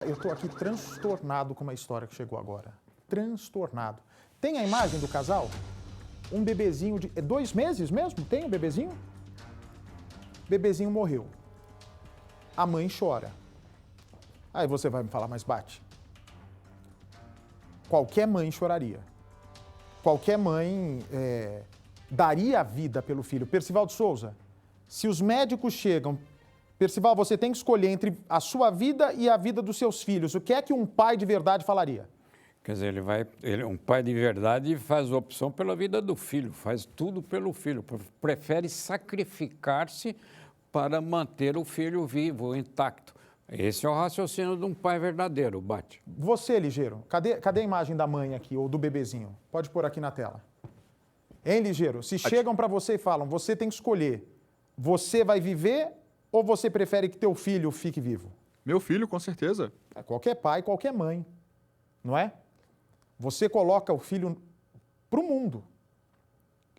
Eu estou aqui transtornado com uma história que chegou agora. Transtornado. Tem a imagem do casal? Um bebezinho de 2 meses mesmo? Tem um bebezinho? Bebezinho morreu. A mãe chora. Aí você vai me falar, mas bate. Qualquer mãe choraria. Qualquer mãe daria a vida pelo filho. Percival de Souza, se os médicos chegam... Percival, você tem que escolher entre a sua vida e a vida dos seus filhos. O que é que um pai de verdade falaria? Quer dizer, um pai de verdade faz opção pela vida do filho, faz tudo pelo filho, prefere sacrificar-se para manter o filho vivo, intacto. Esse é o raciocínio de um pai verdadeiro, Bate. Você, Ligeiro, cadê a imagem da mãe aqui, ou do bebezinho? Pode pôr aqui na tela. Hein, Ligeiro? Se chegam para você e falam, você tem que escolher, você vai viver ou você prefere que teu filho fique vivo? Meu filho, com certeza. Qualquer pai, qualquer mãe, não é? Você coloca o filho para o mundo.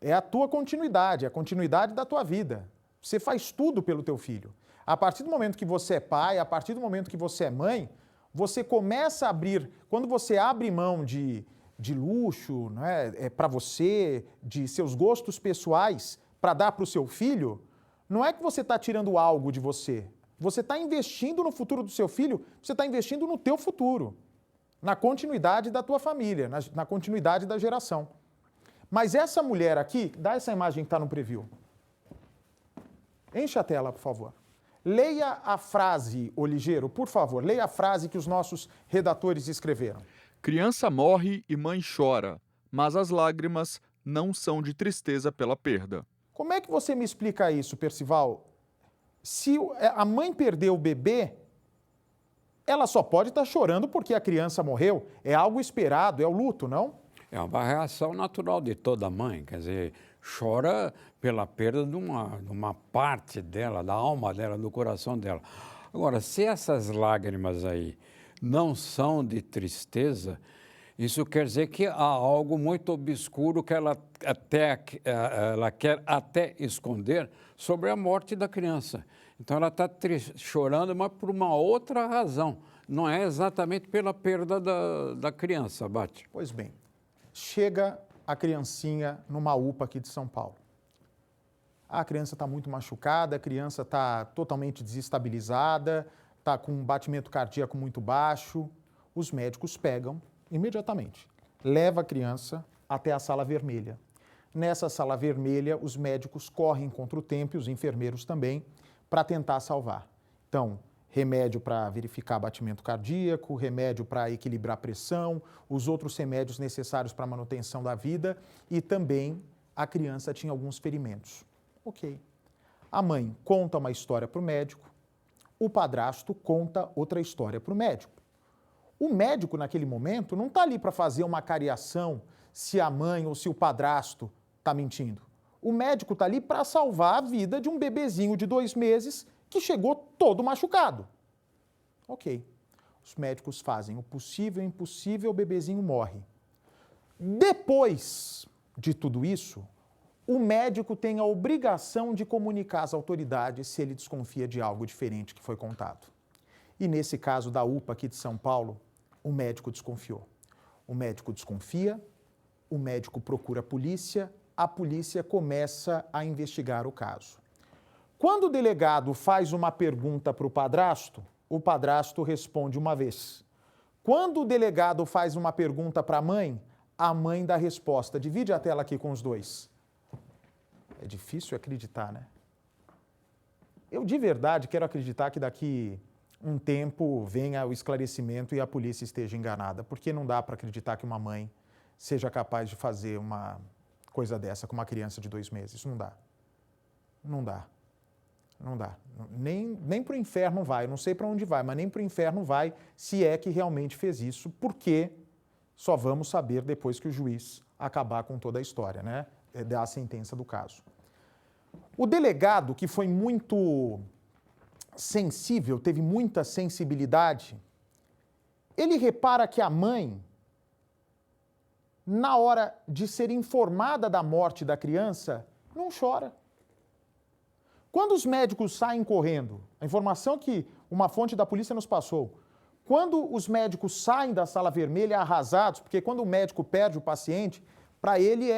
É a tua continuidade, a continuidade da tua vida. Você faz tudo pelo teu filho. A partir do momento que você é pai, a partir do momento que você é mãe, você começa a abrir, quando você abre mão de luxo, não é, para você, de seus gostos pessoais, para dar para o seu filho, não é que você está tirando algo de você. Você está investindo no futuro do seu filho, você está investindo no teu futuro, na continuidade da tua família, na continuidade da geração. Mas essa mulher aqui, dá essa imagem que está no preview. Enche a tela, por favor. Leia a frase, ô Ligeiro, por favor, leia a frase que os nossos redatores escreveram. Criança morre e mãe chora, mas as lágrimas não são de tristeza pela perda. Como é que você me explica isso, Percival? Se a mãe perdeu o bebê, ela só pode estar chorando porque a criança morreu. É algo esperado, é o luto, não? É uma reação natural de toda mãe, quer dizer, chora pela perda de uma parte dela, da alma dela, do coração dela. Agora, se essas lágrimas aí não são de tristeza, isso quer dizer que há algo muito obscuro que ela quer até esconder sobre a morte da criança. Então ela está chorando, mas por uma outra razão. Não é exatamente pela perda da criança, Bate. Pois bem, chega a criancinha numa UPA aqui de São Paulo. A criança está muito machucada, a criança está totalmente desestabilizada, está com um batimento cardíaco muito baixo. Os médicos pegam imediatamente, leva a criança até a sala vermelha. Nessa sala vermelha, os médicos correm contra o tempo e os enfermeiros também para tentar salvar. Então, remédio para verificar batimento cardíaco, remédio para equilibrar a pressão, os outros remédios necessários para a manutenção da vida e também a criança tinha alguns ferimentos. Ok. A mãe conta uma história para o médico, o padrasto conta outra história para o médico. O médico, naquele momento, não está ali para fazer uma cariação se a mãe ou se o padrasto está mentindo. O médico está ali para salvar a vida de um bebezinho de 2 meses que chegou todo machucado. Ok. Os médicos fazem o possível e o impossível, o bebezinho morre. Depois de tudo isso, o médico tem a obrigação de comunicar às autoridades se ele desconfia de algo diferente que foi contado. E nesse caso da UPA aqui de São Paulo, o médico desconfiou. O médico desconfia, o médico procura a polícia começa a investigar o caso. Quando o delegado faz uma pergunta para o padrasto responde uma vez. Quando o delegado faz uma pergunta para a mãe dá resposta. Divide a tela aqui com os dois. É difícil acreditar, né? Eu de verdade quero acreditar que daqui um tempo venha o esclarecimento e a polícia esteja enganada, porque não dá para acreditar que uma mãe seja capaz de fazer uma coisa dessa com uma criança de 2 meses. Não dá. Não dá. Não dá. Nem para o inferno vai. Eu não sei para onde vai, mas nem para o inferno vai se é que realmente fez isso, porque só vamos saber depois que o juiz acabar com toda a história, né? Dar a sentença do caso. O delegado, que foi muito sensível, teve muita sensibilidade, ele repara que a mãe, na hora de ser informada da morte da criança, não chora. Quando os médicos saem correndo, a informação que uma fonte da polícia nos passou, Quando os médicos saem da sala vermelha arrasados, porque quando o médico perde o paciente, para ele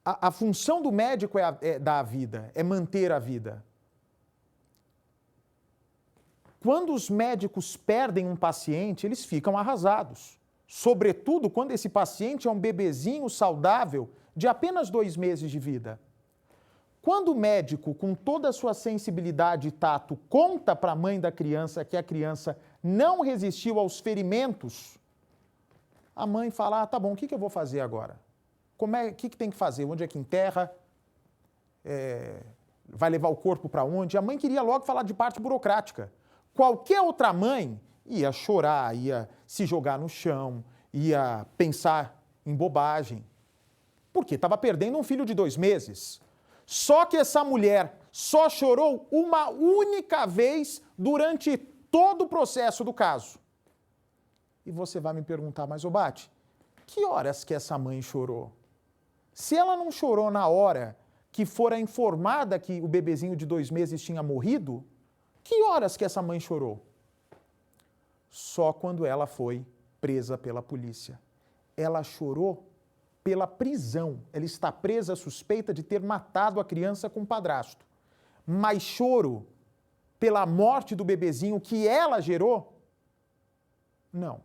a função do médico é dar a vida, é manter a vida. Quando os médicos perdem um paciente, eles ficam arrasados. Sobretudo quando esse paciente é um bebezinho saudável de apenas 2 meses de vida. Quando o médico, com toda a sua sensibilidade e tato, conta para a mãe da criança que a criança não resistiu aos ferimentos, a mãe fala, tá bom, o que eu vou fazer agora? O que tem que fazer? Onde é que enterra? Vai levar o corpo para onde? A mãe queria logo falar de parte burocrática. Qualquer outra mãe ia chorar, ia se jogar no chão, ia pensar em bobagem, porque estava perdendo um filho de 2 meses. Só que essa mulher só chorou uma única vez durante todo o processo do caso. E você vai me perguntar, mas ô Bate, que horas que essa mãe chorou? Se ela não chorou na hora que fora informada que o bebezinho de 2 meses tinha morrido, que horas que essa mãe chorou? Só quando ela foi presa pela polícia. Ela chorou pela prisão. Ela está presa suspeita de ter matado a criança com padrasto. Mas choro pela morte do bebezinho que ela gerou? Não.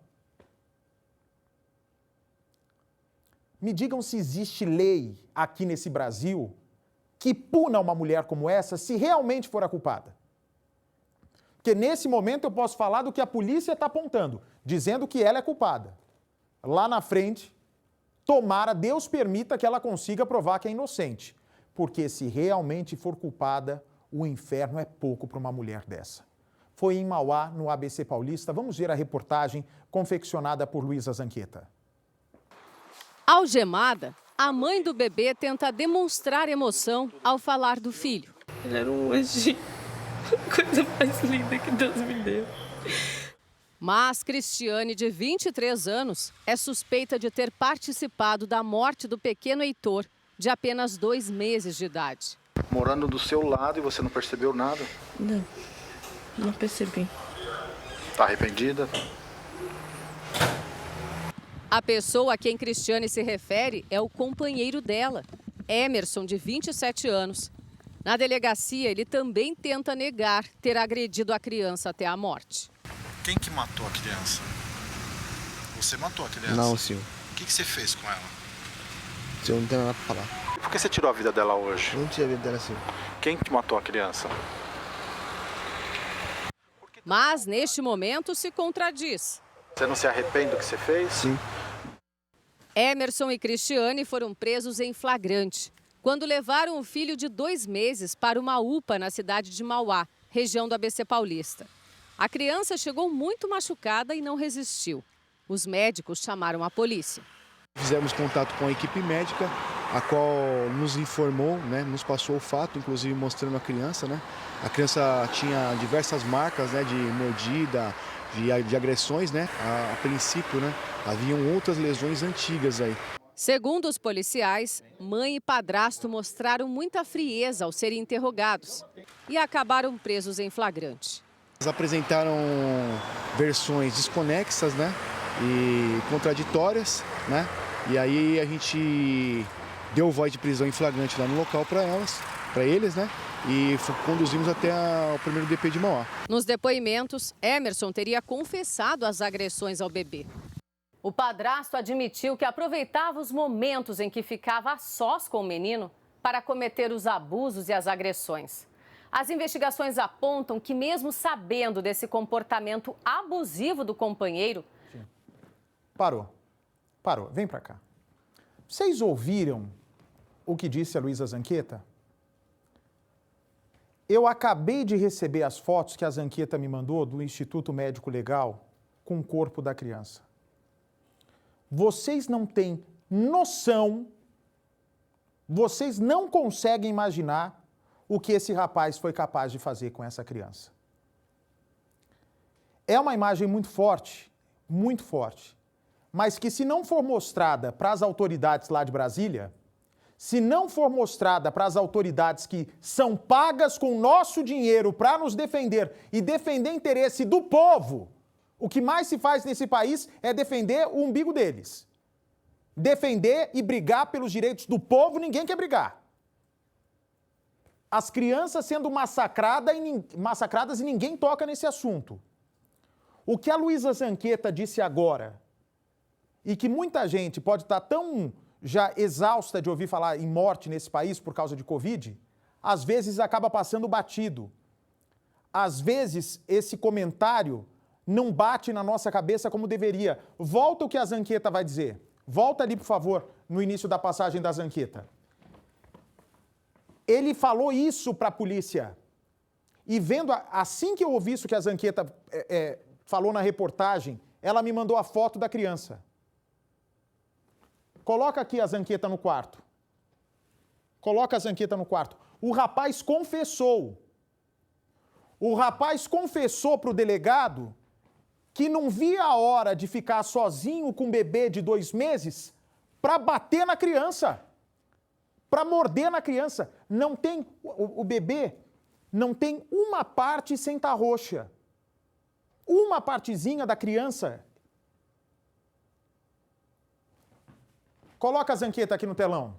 Me digam se existe lei aqui nesse Brasil que puna uma mulher como essa se realmente for a culpada. Porque nesse momento eu posso falar do que a polícia está apontando, dizendo que ela é culpada. Lá na frente, tomara, Deus permita que ela consiga provar que é inocente. Porque se realmente for culpada, o inferno é pouco para uma mulher dessa. Foi em Mauá, no ABC Paulista. Vamos ver a reportagem confeccionada por Luísa Zanqueta. Algemada, a mãe do bebê tenta demonstrar emoção ao falar do filho. Ele era um anjinho, a coisa mais linda que Deus me deu. Mas Cristiane, de 23 anos, é suspeita de ter participado da morte do pequeno Heitor, de apenas 2 meses de idade. Morando do seu lado e você não percebeu nada? Não percebi. Tá arrependida? A pessoa a quem Cristiane se refere é o companheiro dela, Emerson, de 27 anos. Na delegacia, ele também tenta negar ter agredido a criança até a morte. Quem que matou a criança? Você matou a criança? Não, senhor. O que você fez com ela? O senhor não tem nada pra falar. Por que você tirou a vida dela hoje? Eu não tinha vida dela assim. Quem que matou a criança? Mas, neste momento, se contradiz. Você não se arrepende do que você fez? Sim. Emerson e Cristiane foram presos em flagrante, quando levaram o filho de 2 meses para uma UPA na cidade de Mauá, região do ABC Paulista. A criança chegou muito machucada e não resistiu. Os médicos chamaram a polícia. Fizemos contato com a equipe médica, a qual nos informou, nos passou o fato, inclusive mostrando a criança. A criança tinha diversas marcas, de mordida, de agressões. A princípio, haviam outras lesões antigas aí. Segundo os policiais, mãe e padrasto mostraram muita frieza ao serem interrogados e acabaram presos em flagrante. Eles apresentaram versões desconexas, e contraditórias, E aí a gente deu voz de prisão em flagrante lá no local para eles, E conduzimos até o primeiro DP de Mauá. Nos depoimentos, Emerson teria confessado as agressões ao bebê. O padrasto admitiu que aproveitava os momentos em que ficava a sós com o menino para cometer os abusos e as agressões. As investigações apontam que, mesmo sabendo desse comportamento abusivo do companheiro... Parou. Vem para cá. Vocês ouviram o que disse a Luísa Zanqueta? Eu acabei de receber as fotos que a Zanqueta me mandou do Instituto Médico Legal com o corpo da criança. Vocês não têm noção, vocês não conseguem imaginar o que esse rapaz foi capaz de fazer com essa criança. É uma imagem muito forte, mas que, se não for mostrada para as autoridades lá de Brasília, se não for mostrada para as autoridades que são pagas com nosso dinheiro para nos defender e defender o interesse do povo, o que mais se faz nesse país é defender o umbigo deles. Defender e brigar pelos direitos do povo, ninguém quer brigar. As crianças sendo massacradas e ninguém toca nesse assunto. O que a Luísa Zanqueta disse agora, e que muita gente pode estar tão já exausta de ouvir falar em morte nesse país por causa de Covid, às vezes acaba passando batido. Às vezes esse comentário não bate na nossa cabeça como deveria. Volta o que a Zanqueta vai dizer. Volta ali, por favor, no início da passagem da Zanqueta. Ele falou isso para a polícia. E vendo, assim que eu ouvi isso que a Zanqueta falou na reportagem, ela me mandou a foto da criança. Coloca aqui a Zanqueta no quarto. Coloca a Zanqueta no quarto. O rapaz confessou. O rapaz confessou para o delegado que não via a hora de ficar sozinho com um bebê de 2 meses para bater na criança, para morder na criança. Não tem, o bebê não tem uma parte sem estar roxa. Uma partezinha da criança. Coloca a Zanqueta aqui no telão.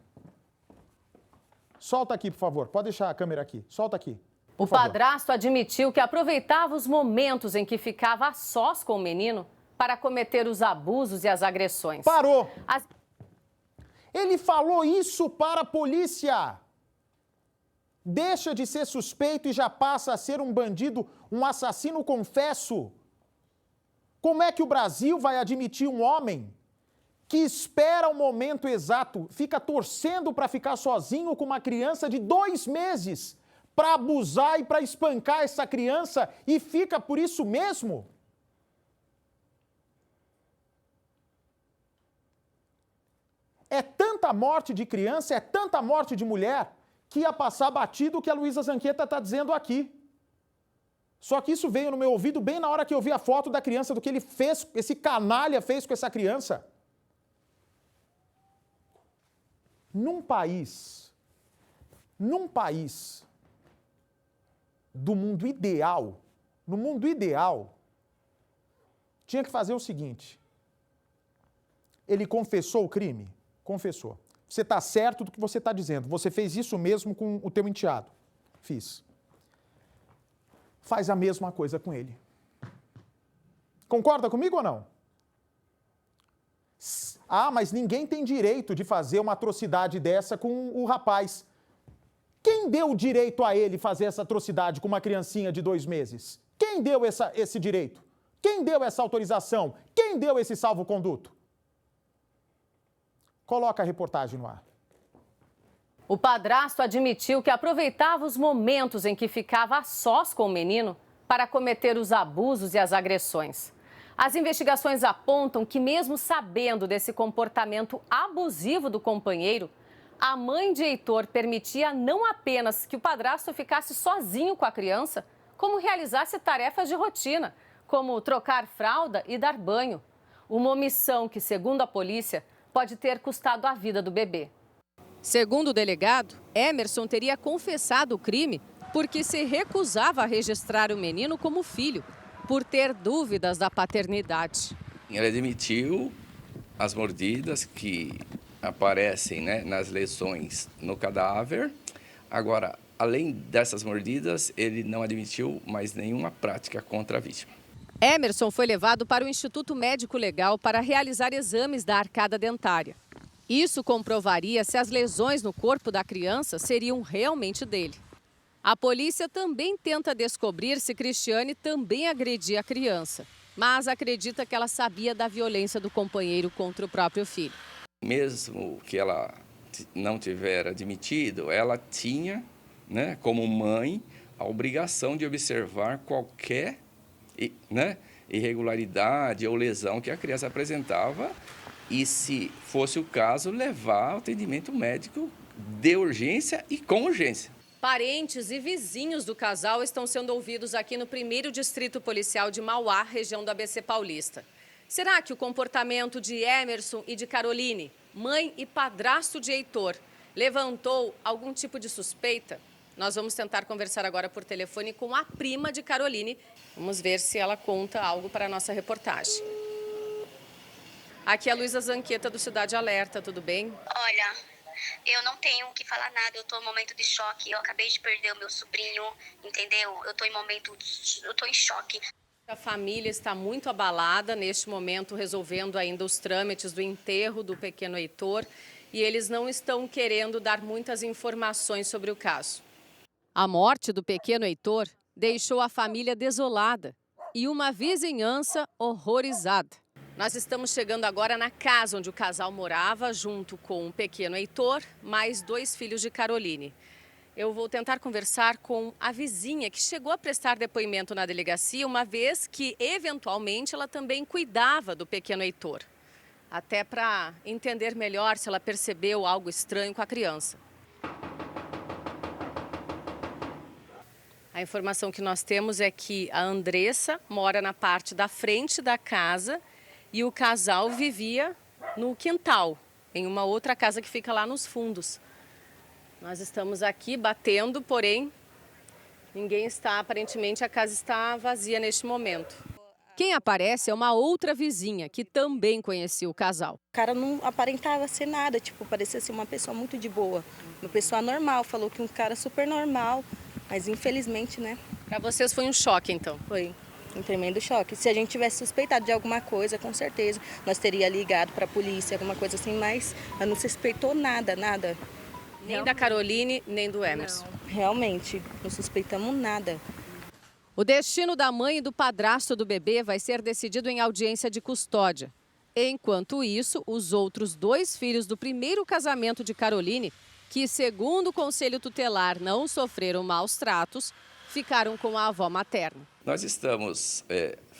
Solta aqui, por favor. Pode deixar a câmera aqui. Solta aqui. O padrasto admitiu que aproveitava os momentos em que ficava a sós com o menino para cometer os abusos e as agressões. Parou! Ele falou isso para a polícia. Deixa de ser suspeito e já passa a ser um bandido, um assassino confesso. Como é que o Brasil vai admitir um homem que espera o momento exato, fica torcendo para ficar sozinho com uma criança de 2 meses, para abusar e para espancar essa criança e fica por isso mesmo? É tanta morte de criança, é tanta morte de mulher, que ia passar batido o que a Luísa Zanqueta está dizendo aqui. Só que isso veio no meu ouvido bem na hora que eu vi a foto da criança, do que ele fez, esse canalha fez com essa criança. Num país do mundo ideal, no mundo ideal, tinha que fazer o seguinte: ele confessou o crime? Confessou. Você está certo do que você está dizendo. Você fez isso mesmo com o teu enteado. Fiz. Faz a mesma coisa com ele. Concorda comigo ou não? Ah, mas ninguém tem direito de fazer uma atrocidade dessa com o rapaz. Quem deu o direito a ele fazer essa atrocidade com uma criancinha de 2 meses? Quem deu esse direito? Quem deu essa autorização? Quem deu esse salvo-conduto? Coloca a reportagem no ar. O padrasto admitiu que aproveitava os momentos em que ficava a sós com o menino para cometer os abusos e as agressões. As investigações apontam que, mesmo sabendo desse comportamento abusivo do companheiro, a mãe de Heitor permitia não apenas que o padrasto ficasse sozinho com a criança, como realizasse tarefas de rotina, como trocar fralda e dar banho. Uma omissão que, segundo a polícia, pode ter custado a vida do bebê. Segundo o delegado, Emerson teria confessado o crime porque se recusava a registrar o menino como filho, por ter dúvidas da paternidade. Ele admitiu as mordidas que aparecem, né, nas lesões no cadáver. Agora, além dessas mordidas, ele não admitiu mais nenhuma prática contra a vítima. Emerson foi levado para o Instituto Médico Legal para realizar exames da arcada dentária. Isso comprovaria se as lesões no corpo da criança seriam realmente dele. A polícia também tenta descobrir se Cristiane também agredia a criança, mas acredita que ela sabia da violência do companheiro contra o próprio filho. Mesmo que ela não tiver admitido, ela tinha, né, como mãe, a obrigação de observar qualquer, né, irregularidade ou lesão que a criança apresentava e, se fosse o caso, levar ao atendimento médico de urgência e com urgência. Parentes e vizinhos do casal estão sendo ouvidos aqui no 1º Distrito Policial de Mauá, região do ABC Paulista. Será que o comportamento de Emerson e de Caroline, mãe e padrasto de Heitor, levantou algum tipo de suspeita? Nós vamos tentar conversar agora por telefone com a prima de Caroline. Vamos ver se ela conta algo para a nossa reportagem. Aqui é a Luísa Zanqueta do Cidade Alerta, tudo bem? Olha, eu não tenho o que falar nada, eu tô em momento de choque. Eu acabei de perder o meu sobrinho, entendeu? Eu tô em choque. A família está muito abalada neste momento, resolvendo ainda os trâmites do enterro do pequeno Heitor, e eles não estão querendo dar muitas informações sobre o caso. A morte do pequeno Heitor deixou a família desolada e uma vizinhança horrorizada. Nós estamos chegando agora na casa onde o casal morava, junto com o pequeno Heitor, mais 2 filhos de Caroline. Eu vou tentar conversar com a vizinha que chegou a prestar depoimento na delegacia, uma vez que, eventualmente, ela também cuidava do pequeno Heitor. Até para entender melhor se ela percebeu algo estranho com a criança. A informação que nós temos é que a Andressa mora na parte da frente da casa e o casal vivia no quintal, em uma outra casa que fica lá nos fundos. Nós estamos aqui batendo, porém, ninguém está, aparentemente a casa está vazia neste momento. Quem aparece é uma outra vizinha que também conhecia o casal. O cara não aparentava ser nada, tipo, parecia ser uma pessoa muito de boa, uma pessoa normal, falou que um cara super normal, mas infelizmente, né? Para vocês foi um choque, então? Foi um tremendo choque. Se a gente tivesse suspeitado de alguma coisa, com certeza, nós teria ligado para a polícia, alguma coisa assim, mas ela não suspeitou nada, nada. Nem da Caroline, nem do Emerson. Não, realmente, não suspeitamos nada. O destino da mãe e do padrasto do bebê vai ser decidido em audiência de custódia. Enquanto isso, os outros 2 filhos do primeiro casamento de Caroline, que, segundo o Conselho Tutelar, não sofreram maus tratos, ficaram com a avó materna. Nós estamos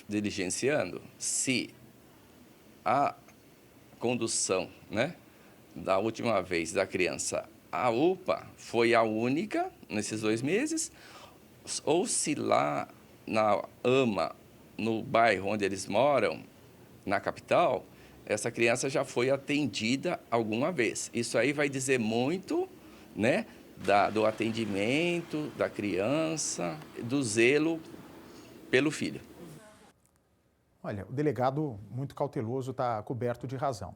diligenciando se a condução, né, da última vez da criança à UPA foi a única nesses 2 meses, ou se lá na AMA, no bairro onde eles moram, na capital, essa criança já foi atendida alguma vez. Isso aí vai dizer muito, né, do atendimento da criança, do zelo pelo filho. Olha, o delegado, muito cauteloso, está coberto de razão.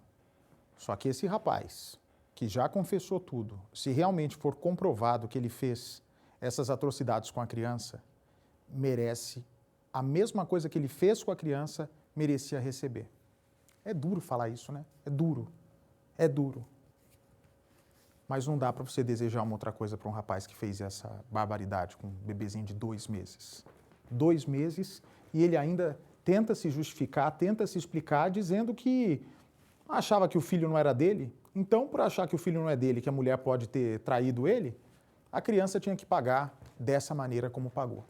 Só que esse rapaz, que já confessou tudo, se realmente for comprovado que ele fez essas atrocidades com a criança, merece a mesma coisa que ele fez com a criança, merecia receber. É duro falar isso, né? É duro. É duro. Mas não dá para você desejar uma outra coisa para um rapaz que fez essa barbaridade com um bebezinho de 2 meses. 2 meses e ele ainda tenta se justificar, tenta se explicar, dizendo que achava que o filho não era dele. Então, por achar que o filho não é dele, que a mulher pode ter traído ele, a criança tinha que pagar dessa maneira como pagou.